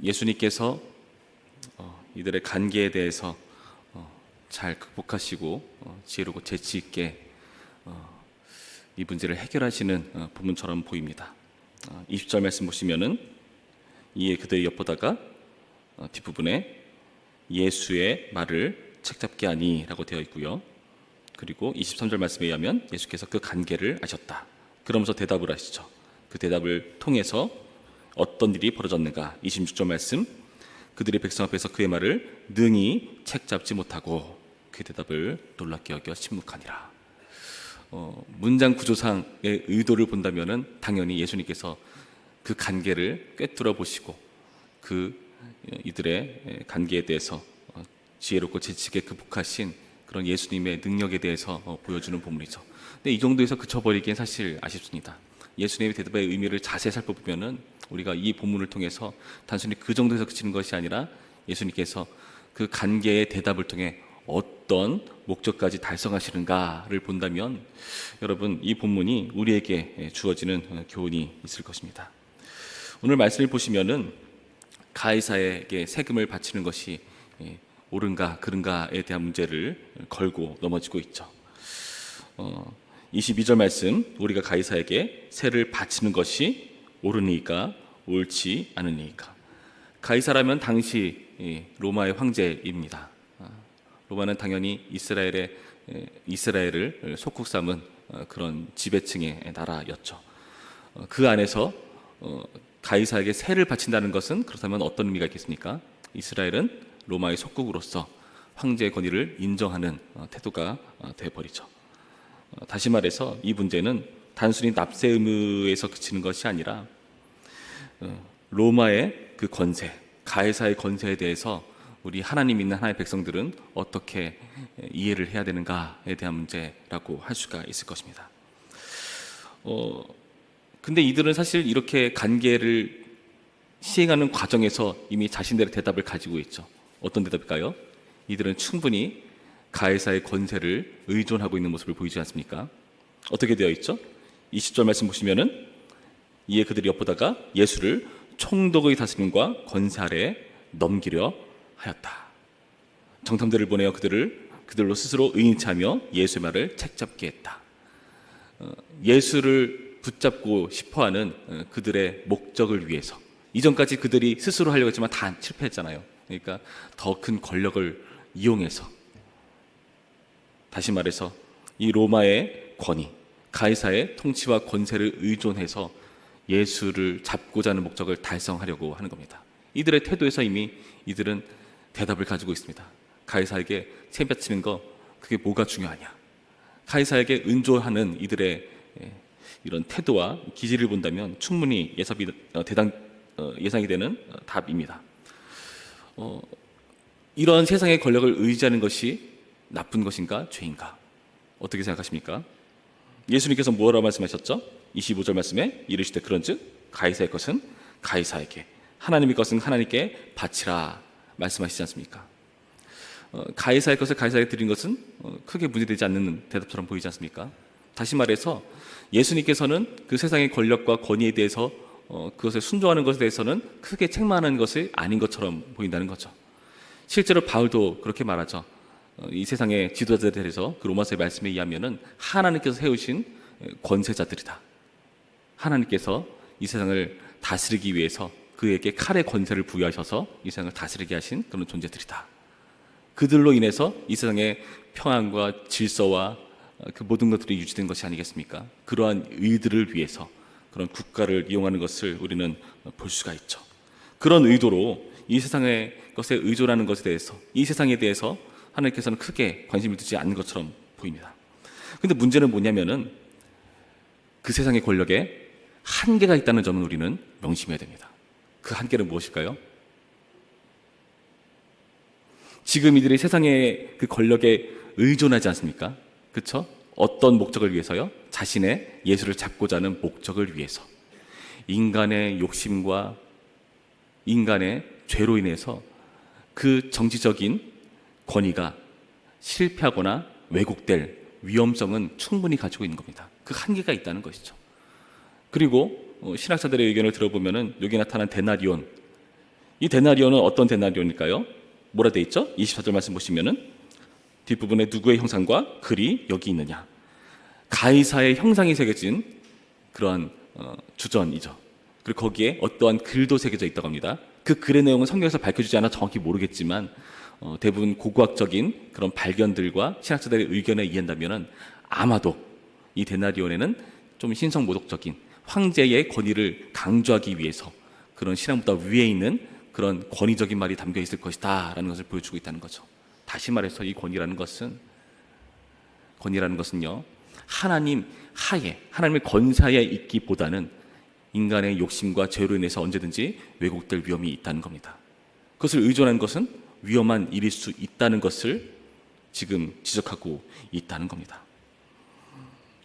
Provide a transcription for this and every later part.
예수님께서 이들의 관계에 대해서 잘 극복하시고 지혜롭고 재치 있게 이 문제를 해결하시는 본문처럼 보입니다. 20절 말씀 보시면은 이에 그들이 엿보다가 뒷부분에 예수의 말을 책잡게 하니 라고 되어 있고요. 그리고 23절 말씀에 의하면 예수께서 그 관계를 아셨다. 그러면서 대답을 하시죠. 그 대답을 통해서 어떤 일이 벌어졌는가. 26절 말씀, 그들이 백성 앞에서 그의 말을 능히 책잡지 못하고 그 대답을 놀랍게 여겨 침묵하니라. 문장 구조상의 의도를 본다면은 당연히 예수님께서 그 관계를 꿰뚫어 보시고 그 이들의 관계에 대해서 지혜롭고 재치있게 극복하신 그런 예수님의 능력에 대해서 보여주는 본문이죠. 근데 이 정도에서 그쳐버리기엔 사실 아쉽습니다. 예수님의 대답의 의미를 자세히 살펴보면은 우리가 이 본문을 통해서 단순히 그 정도에서 그치는 것이 아니라 예수님께서 그 관계의 대답을 통해 어떤 목적까지 달성하시는가를 본다면 여러분, 이 본문이 우리에게 주어지는 교훈이 있을 것입니다. 오늘 말씀을 보시면은 가이사에게 세금을 바치는 것이 옳은가 그른가에 대한 문제를 걸고 넘어지고 있죠. 22절 말씀, 우리가 가이사에게 세를 바치는 것이 옳으니까 옳지 않으니까. 가이사라면 당시 로마의 황제입니다. 로마는 당연히 이스라엘을 속국 삼은 그런 지배층의 나라였죠. 그 안에서 가이사에게 세를 바친다는 것은 그렇다면 어떤 의미가 있겠습니까? 이스라엘은 로마의 속국으로서 황제의 권위를 인정하는 태도가 되어버리죠. 다시 말해서 이 문제는 단순히 납세 의무에서 그치는 것이 아니라 로마의 그 권세, 가이사의 권세에 대해서 우리 하나님 믿는 하나님의 백성들은 어떻게 이해를 해야 되는가에 대한 문제라고 할 수가 있을 것입니다. 근데 이들은 사실 이렇게 관계를 시행하는 과정에서 이미 자신들의 대답을 가지고 있죠. 어떤 대답일까요? 이들은 충분히 가이사의 권세를 의존하고 있는 모습을 보이지 않습니까? 어떻게 되어 있죠? 20절 말씀 보시면은 이에 그들이 엿보다가 예수를 총독의 다스림과 권세 아래에 넘기려 하였다. 정탐들을 보내어 그들로 스스로 의인차며 예수의 말을 책잡게 했다. 예수를 붙잡고 싶어하는 그들의 목적을 위해서, 이전까지 그들이 스스로 하려고 했지만 다 실패했잖아요. 그러니까 더 큰 권력을 이용해서, 다시 말해서 이 로마의 권위, 가이사의 통치와 권세를 의존해서 예수를 잡고자 하는 목적을 달성하려고 하는 겁니다. 이들의 태도에서 이미 이들은 대답을 가지고 있습니다. 가이사에게 세 바치는 거, 그게 뭐가 중요하냐? 가이사에게 은조하는 이들의 이런 태도와 기질을 본다면 충분히 예상이 되는 답입니다. 이런 세상의 권력을 의지하는 것이 나쁜 것인가 죄인가? 어떻게 생각하십니까? 예수님께서 뭐라고 말씀하셨죠? 25절 말씀에 이르시되 그런즉 가이사의 것은 가이사에게, 하나님의 것은 하나님께 바치라 말씀하시지 않습니까? 가이사의 것을 가이사에게 드린 것은 크게 문제되지 않는 대답처럼 보이지 않습니까? 다시 말해서 예수님께서는 그 세상의 권력과 권위에 대해서 그것을 순종하는 것에 대해서는 크게 책망하는 것이 아닌 것처럼 보인다는 거죠. 실제로 바울도 그렇게 말하죠. 이 세상의 지도자들에 대해서 그 로마서의 말씀에 의하면은 하나님께서 세우신 권세자들이다. 하나님께서 이 세상을 다스리기 위해서 그에게 칼의 권세를 부여하셔서 이 세상을 다스리게 하신 그런 존재들이다. 그들로 인해서 이 세상의 평안과 질서와 그 모든 것들이 유지된 것이 아니겠습니까? 그러한 의들을 위해서 그런 국가를 이용하는 것을 우리는 볼 수가 있죠. 그런 의도로 이 세상의 것에 의존하는 것에 대해서, 이 세상에 대해서 하나님께서는 크게 관심을 두지 않는 것처럼 보입니다. 그런데 문제는 뭐냐면은 그 세상의 권력에 한계가 있다는 점은 우리는 명심해야 됩니다. 그 한계는 무엇일까요? 지금 이들이 세상의 그 권력에 의존하지 않습니까? 그렇죠? 어떤 목적을 위해서요? 자신의 예수를 잡고자 하는 목적을 위해서. 인간의 욕심과 인간의 죄로 인해서 그 정치적인 권위가 실패하거나 왜곡될 위험성은 충분히 가지고 있는 겁니다. 그 한계가 있다는 것이죠. 그리고 신학자들의 의견을 들어보면은 여기 나타난 데나리온, 이 데나리온은 어떤 데나리온일까요? 뭐라 돼 있죠? 24절 말씀 보시면은 뒷부분에 누구의 형상과 글이 여기 있느냐. 가이사의 형상이 새겨진 그러한 주전이죠. 그리고 거기에 어떠한 글도 새겨져 있다고 합니다. 그 글의 내용은 성경에서 밝혀주지 않아 정확히 모르겠지만 대부분 고고학적인 그런 발견들과 신학자들의 의견에 의한다면은 아마도 이 데나리온에는 좀 신성모독적인 황제의 권위를 강조하기 위해서 그런 신앙보다 위에 있는 그런 권위적인 말이 담겨 있을 것이다 라는 것을 보여주고 있다는 거죠. 다시 말해서 이 권위라는 것은요, 하나님 하에, 하나님의 권사에 있기보다는 인간의 욕심과 죄로 인해서 언제든지 왜곡될 위험이 있다는 겁니다. 그것을 의존하는 것은 위험한 일일 수 있다는 것을 지금 지적하고 있다는 겁니다.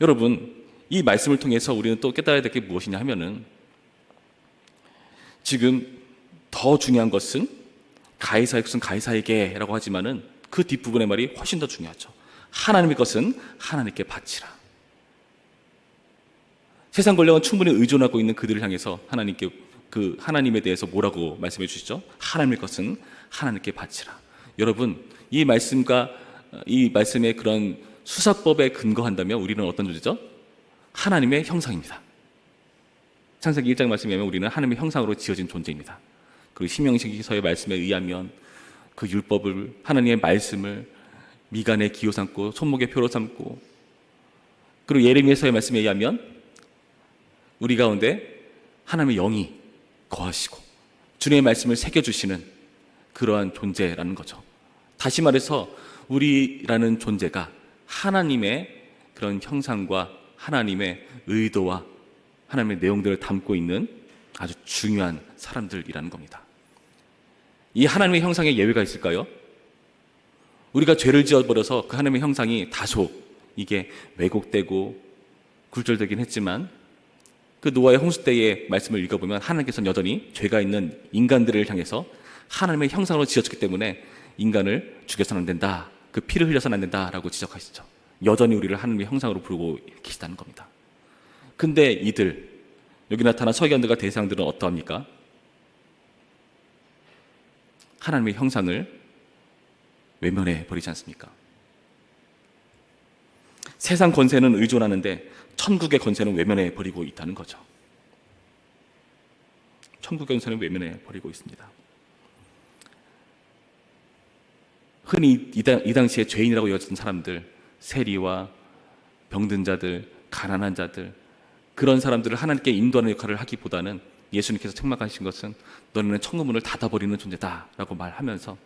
여러분, 이 말씀을 통해서 우리는 또 깨달아야 될 게 무엇이냐 하면은 지금 더 중요한 것은 가이사의 것은 가이사에게 라고 하지만은 그 뒷부분의 말이 훨씬 더 중요하죠. 하나님의 것은 하나님께 바치라. 세상 권력은 충분히 의존하고 있는 그들을 향해서 하나님께 그 하나님에 대해서 뭐라고 말씀해 주시죠? 하나님의 것은 하나님께 바치라. 여러분, 이 말씀과 이 말씀의 그런 수사법에 근거한다면 우리는 어떤 존재죠? 하나님의 형상입니다. 창세기 1장 말씀에 의하면 우리는 하나님의 형상으로 지어진 존재입니다. 그리고 신명기서의 말씀에 의하면 그 율법을, 하나님의 말씀을 미간에 기호 삼고 손목에 표로 삼고, 그리고 예레미야서의 말씀에 의하면 우리 가운데 하나님의 영이 거하시고 주님의 말씀을 새겨주시는 그러한 존재라는 거죠. 다시 말해서 우리라는 존재가 하나님의 그런 형상과 하나님의 의도와 하나님의 내용들을 담고 있는 아주 중요한 사람들이라는 겁니다. 이 하나님의 형상에 예외가 있을까요? 우리가 죄를 지어버려서 그 하나님의 형상이 다소 이게 왜곡되고 굴절되긴 했지만 그 노아의 홍수 때의 말씀을 읽어보면 하나님께서는 여전히 죄가 있는 인간들을 향해서 하나님의 형상으로 지어졌기 때문에 인간을 죽여서는 안 된다, 그 피를 흘려서는 안 된다라고 지적하시죠. 여전히 우리를 하나님의 형상으로 부르고 계시다는 겁니다. 근데 이들, 여기 나타난 서기관들과 대상들은 어떠합니까? 하나님의 형상을 외면해 버리지 않습니까? 세상 권세는 의존하는데 천국의 권세는 외면해 버리고 있다는 거죠. 천국의 권세는 외면해 버리고 있습니다. 흔히 이 당시에 죄인이라고 여겨진 사람들, 세리와 병든 자들, 가난한 자들, 그런 사람들을 하나님께 인도하는 역할을 하기보다는 예수님께서 책망하신 것은 너네는 천국문을 닫아버리는 존재다라고 말하면서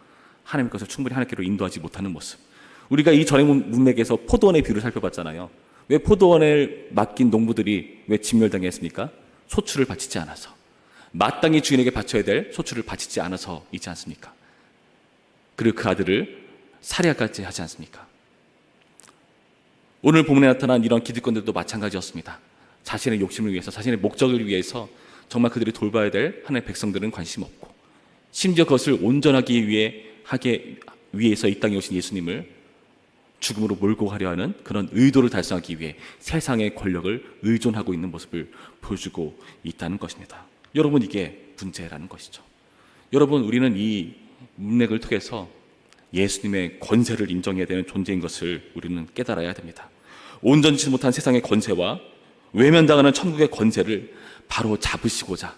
하나님의 것을 충분히 하나님께로 인도하지 못하는 모습. 우리가 이 전의 문맥에서 포도원의 비유를 살펴봤잖아요. 왜 포도원을 맡긴 농부들이 왜 진멸당했습니까? 소출을 바치지 않아서. 마땅히 주인에게 바쳐야 될 소출을 바치지 않아서이지 않습니까? 그리고 그 아들을 살해까지 하지 않습니까? 오늘 본문에 나타난 이런 기득권들도 마찬가지였습니다. 자신의 욕심을 위해서, 자신의 목적을 위해서 정말 그들이 돌봐야 될 하나님의 백성들은 관심 없고, 심지어 그것을 온전하기 위해서 이 땅에 오신 예수님을 죽음으로 몰고 가려 하는 그런 의도를 달성하기 위해 세상의 권력을 의존하고 있는 모습을 보여주고 있다는 것입니다. 여러분, 이게 문제라는 것이죠. 여러분, 우리는 이 문맥을 통해서 예수님의 권세를 인정해야 되는 존재인 것을 우리는 깨달아야 됩니다. 온전치 못한 세상의 권세와 외면당하는 천국의 권세를 바로 잡으시고자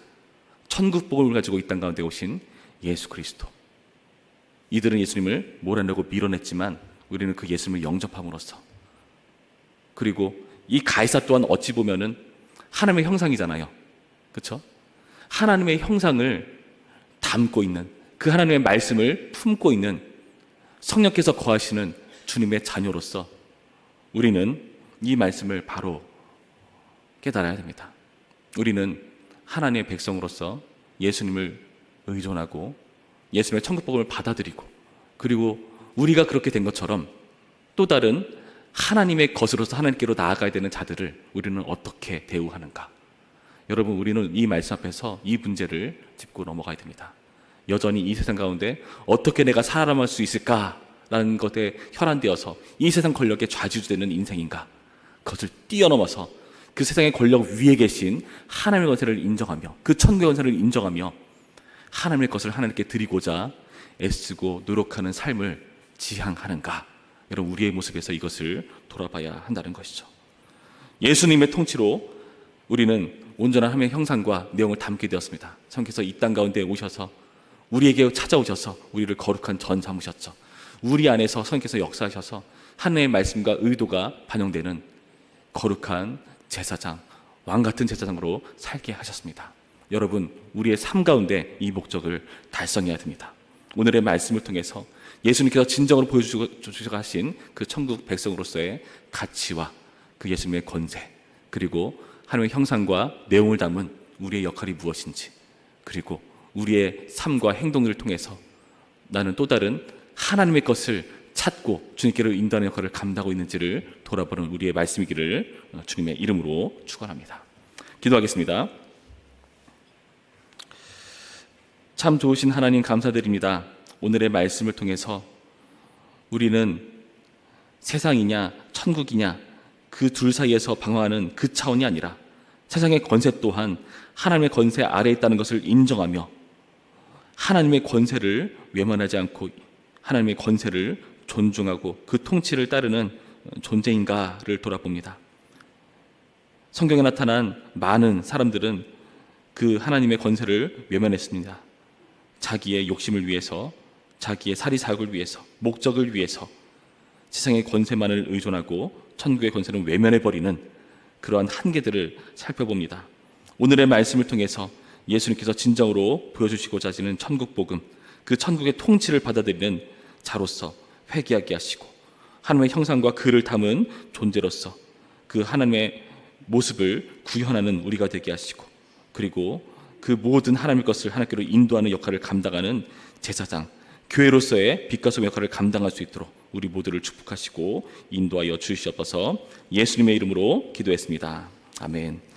천국복을 가지고 이 땅 가운데 오신 예수 그리스도. 이들은 예수님을 몰아내고 밀어냈지만 우리는 그 예수님을 영접함으로써, 그리고 이 가이사 또한 어찌 보면은 하나님의 형상이잖아요. 그렇죠? 하나님의 형상을 담고 있는, 그 하나님의 말씀을 품고 있는 성령께서 거하시는 주님의 자녀로서 우리는 이 말씀을 바로 깨달아야 됩니다. 우리는 하나님의 백성으로서 예수님을 의존하고 예수님의 천국복음을 받아들이고, 그리고 우리가 그렇게 된 것처럼 또 다른 하나님의 것으로서 하나님께로 나아가야 되는 자들을 우리는 어떻게 대우하는가. 여러분, 우리는 이 말씀 앞에서 이 문제를 짚고 넘어가야 됩니다. 여전히 이 세상 가운데 어떻게 내가 살아남을 수 있을까라는 것에 혈안되어서 이 세상 권력에 좌지우지되는 인생인가, 그것을 뛰어넘어서 그 세상의 권력 위에 계신 하나님의 권세를 인정하며 그 천국의 권세를 인정하며 하나님의 것을 하나님께 드리고자 애쓰고 노력하는 삶을 지향하는가? 여러분, 우리의 모습에서 이것을 돌아봐야 한다는 것이죠. 예수님의 통치로 우리는 온전한 하나님의 형상과 내용을 담게 되었습니다. 성께서 이 땅 가운데 오셔서 우리에게 찾아오셔서 우리를 거룩한 전 삼으셨죠. 우리 안에서 성께서 역사하셔서 하나님의 말씀과 의도가 반영되는 거룩한 제사장, 왕 같은 제사장으로 살게 하셨습니다. 여러분, 우리의 삶 가운데 이 목적을 달성해야 됩니다. 오늘의 말씀을 통해서 예수님께서 진정으로 보여주시고 하신 그 천국 백성으로서의 가치와 그 예수님의 권세, 그리고 하나님의 형상과 내용을 담은 우리의 역할이 무엇인지, 그리고 우리의 삶과 행동을 통해서 나는 또 다른 하나님의 것을 찾고 주님께로 인도하는 역할을 감당하고 있는지를 돌아보는 우리의 말씀이기를 주님의 이름으로 축원합니다. 기도하겠습니다. 참 좋으신 하나님, 감사드립니다. 오늘의 말씀을 통해서 우리는 세상이냐 천국이냐 그 둘 사이에서 방황하는 그 차원이 아니라 세상의 권세 또한 하나님의 권세 아래에 있다는 것을 인정하며 하나님의 권세를 외면하지 않고 하나님의 권세를 존중하고 그 통치를 따르는 존재인가를 돌아봅니다. 성경에 나타난 많은 사람들은 그 하나님의 권세를 외면했습니다. 자기의 욕심을 위해서, 자기의 사리사욕을 위해서, 목적을 위해서 세상의 권세만을 의존하고 천국의 권세는 외면해버리는 그러한 한계들을 살펴봅니다. 오늘의 말씀을 통해서 예수님께서 진정으로 보여주시고자 하시는 천국 복음, 그 천국의 통치를 받아들이는 자로서 회개하게 하시고 하나님의 형상과 그를 담은 존재로서 그 하나님의 모습을 구현하는 우리가 되게 하시고, 그리고 그 모든 하나님의 것을 하나님께로 인도하는 역할을 감당하는 제사장, 교회로서의 빛과 소금 역할을 감당할 수 있도록 우리 모두를 축복하시고 인도하여 주시옵소서. 예수님의 이름으로 기도했습니다. 아멘.